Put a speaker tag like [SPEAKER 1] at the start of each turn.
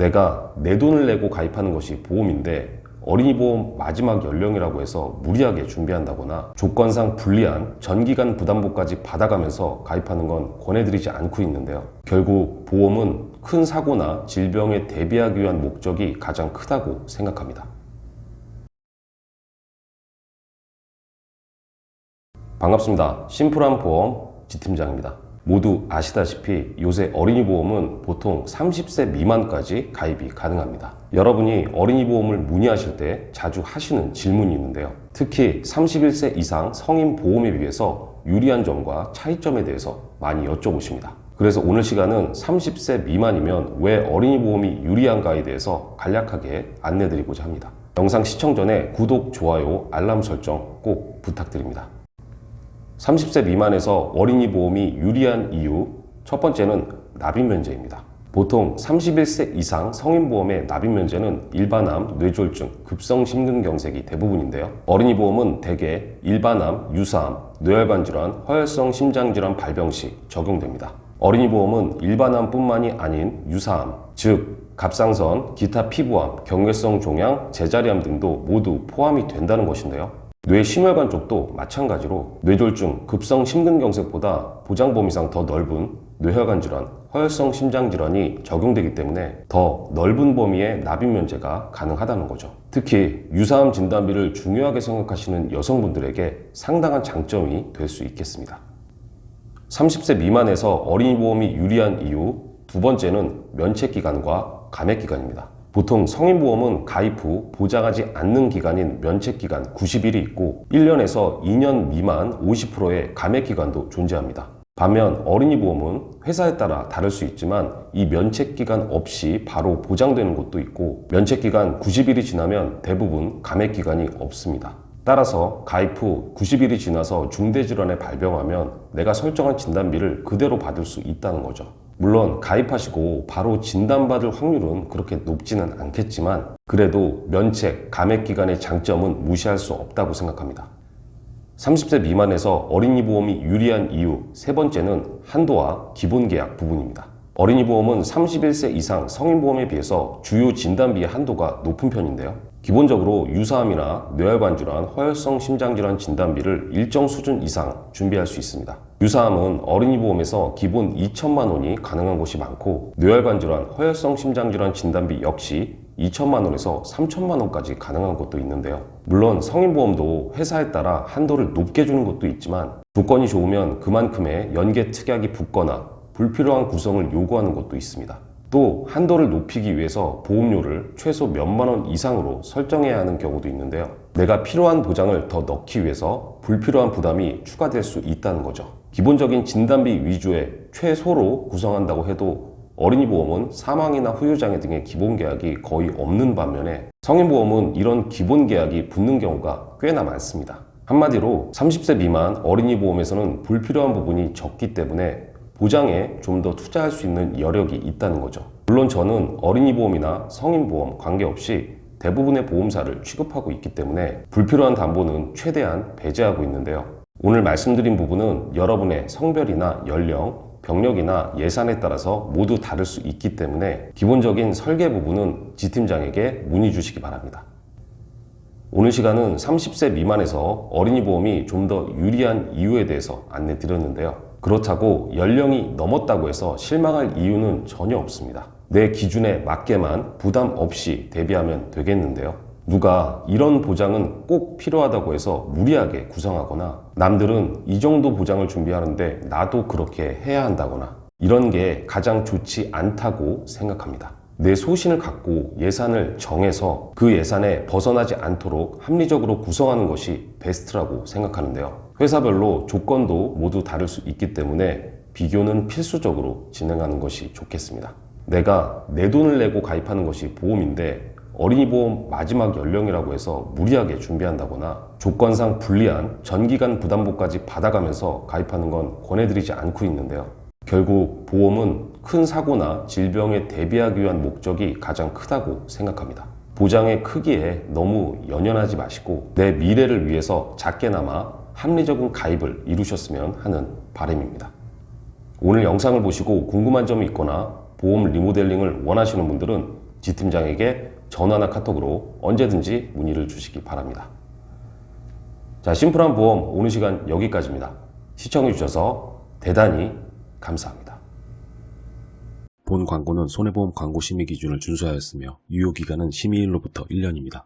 [SPEAKER 1] 내가 내 돈을 내고 가입하는 것이 보험인데 어린이 보험 마지막 연령이라고 해서 무리하게 준비한다거나 조건상 불리한 전기간 부담보까지 받아가면서 가입하는 건 권해드리지 않고 있는데요. 결국 보험은 큰 사고나 질병에 대비하기 위한 목적이 가장 크다고 생각합니다. 반갑습니다. 심플한 보험 지팀장입니다. 모두 아시다시피 요새 어린이 보험은 보통 30세 미만까지 가입이 가능합니다. 여러분이 어린이 보험을 문의하실 때 자주 하시는 질문이 있는데요. 특히 31세 이상 성인 보험에 비해서 유리한 점과 차이점에 대해서 많이 여쭤보십니다. 그래서 오늘 시간은 30세 미만이면 왜 어린이 보험이 유리한가에 대해서 간략하게 안내드리고자 합니다. 영상 시청 전에 구독, 좋아요, 알람 설정 꼭 부탁드립니다. 30세 미만에서 어린이 보험이 유리한 이유, 첫 번째는 납입 면제입니다. 보통 31세 이상 성인 보험의 납입 면제는 일반암, 뇌졸중, 급성심근경색이 대부분인데요. 어린이 보험은 대개 일반암, 유사암, 뇌혈관 질환, 허혈성 심장질환 발병 시 적용됩니다. 어린이 보험은 일반암뿐만이 아닌 유사암, 즉 갑상선, 기타 피부암, 경계성 종양, 제자리암 등도 모두 포함이 된다는 것인데요. 뇌심혈관 쪽도 마찬가지로 뇌졸중, 급성심근경색보다 보장범위상 더 넓은 뇌혈관 질환, 허혈성 심장질환이 적용되기 때문에 더 넓은 범위의 납입 면제가 가능하다는 거죠. 특히 유사암 진단비를 중요하게 생각하시는 여성분들에게 상당한 장점이 될 수 있겠습니다. 30세 미만에서 어린이 보험이 유리한 이유, 두 번째는 면책기간과 감액기간입니다. 보통 성인보험은 가입 후 보장하지 않는 기간인 면책기간 90일이 있고 1년에서 2년 미만 50%의 감액기간도 존재합니다. 반면 어린이 보험은 회사에 따라 다를 수 있지만 이 면책기간 없이 바로 보장되는 곳도 있고 면책기간 90일이 지나면 대부분 감액기간이 없습니다. 따라서 가입 후 90일이 지나서 중대질환에 발병하면 내가 설정한 진단비를 그대로 받을 수 있다는 거죠. 물론 가입하시고 바로 진단받을 확률은 그렇게 높지는 않겠지만 그래도 면책, 감액기간의 장점은 무시할 수 없다고 생각합니다. 30세 미만에서 어린이 보험이 유리한 이유, 세 번째는 한도와 기본계약 부분입니다. 어린이 보험은 31세 이상 성인보험에 비해서 주요 진단비의 한도가 높은 편인데요. 기본적으로 유사암이나 뇌혈관 질환, 허혈성 심장질환 진단비를 일정 수준 이상 준비할 수 있습니다. 유사암은 어린이 보험에서 기본 2천만 원이 가능한 곳이 많고 뇌혈관 질환, 허혈성 심장질환 진단비 역시 2천만 원에서 3천만 원까지 가능한 곳도 있는데요. 물론 성인보험도 회사에 따라 한도를 높게 주는 곳도 있지만 조건이 좋으면 그만큼의 연계 특약이 붙거나 불필요한 구성을 요구하는 곳도 있습니다. 또 한도를 높이기 위해서 보험료를 최소 몇만 원 이상으로 설정해야 하는 경우도 있는데요. 내가 필요한 보장을 더 넣기 위해서 불필요한 부담이 추가될 수 있다는 거죠. 기본적인 진단비 위주의 최소로 구성한다고 해도 어린이 보험은 사망이나 후유장애 등의 기본 계약이 거의 없는 반면에 성인보험은 이런 기본 계약이 붙는 경우가 꽤나 많습니다. 한마디로 30세 미만 어린이 보험에서는 불필요한 부분이 적기 때문에 보장에 좀 더 투자할 수 있는 여력이 있다는 거죠. 물론 저는 어린이 보험이나 성인 보험 관계없이 대부분의 보험사를 취급하고 있기 때문에 불필요한 담보는 최대한 배제하고 있는데요. 오늘 말씀드린 부분은 여러분의 성별이나 연령, 병력이나 예산에 따라서 모두 다를 수 있기 때문에 기본적인 설계 부분은 지팀장에게 문의 주시기 바랍니다. 오늘 시간은 30세 미만에서 어린이 보험이 좀 더 유리한 이유에 대해서 안내 드렸는데요. 그렇다고 연령이 넘었다고 해서 실망할 이유는 전혀 없습니다. 내 기준에 맞게만 부담 없이 대비하면 되겠는데요. 누가 이런 보장은 꼭 필요하다고 해서 무리하게 구성하거나 남들은 이 정도 보장을 준비하는데 나도 그렇게 해야 한다거나 이런 게 가장 좋지 않다고 생각합니다. 내 소신을 갖고 예산을 정해서 그 예산에 벗어나지 않도록 합리적으로 구성하는 것이 베스트라고 생각하는데요. 회사별로 조건도 모두 다를 수 있기 때문에 비교는 필수적으로 진행하는 것이 좋겠습니다. 내가 내 돈을 내고 가입하는 것이 보험인데 어린이 보험 마지막 연령이라고 해서 무리하게 준비한다거나 조건상 불리한 전기간 부담보까지 받아가면서 가입하는 건 권해드리지 않고 있는데요. 결국 보험은 큰 사고나 질병에 대비하기 위한 목적이 가장 크다고 생각합니다. 보장의 크기에 너무 연연하지 마시고 내 미래를 위해서 작게나마 합리적인 가입을 이루셨으면 하는 바람입니다. 오늘 영상을 보시고 궁금한 점이 있거나 보험 리모델링을 원하시는 분들은 지팀장에게 전화나 카톡으로 언제든지 문의를 주시기 바랍니다. 자, 심플한 보험 오늘 시간 여기까지입니다. 시청해주셔서 대단히 감사합니다. 본 광고는 손해보험 광고 심의 기준을 준수하였으며 유효기간은 심의일로부터 1년입니다.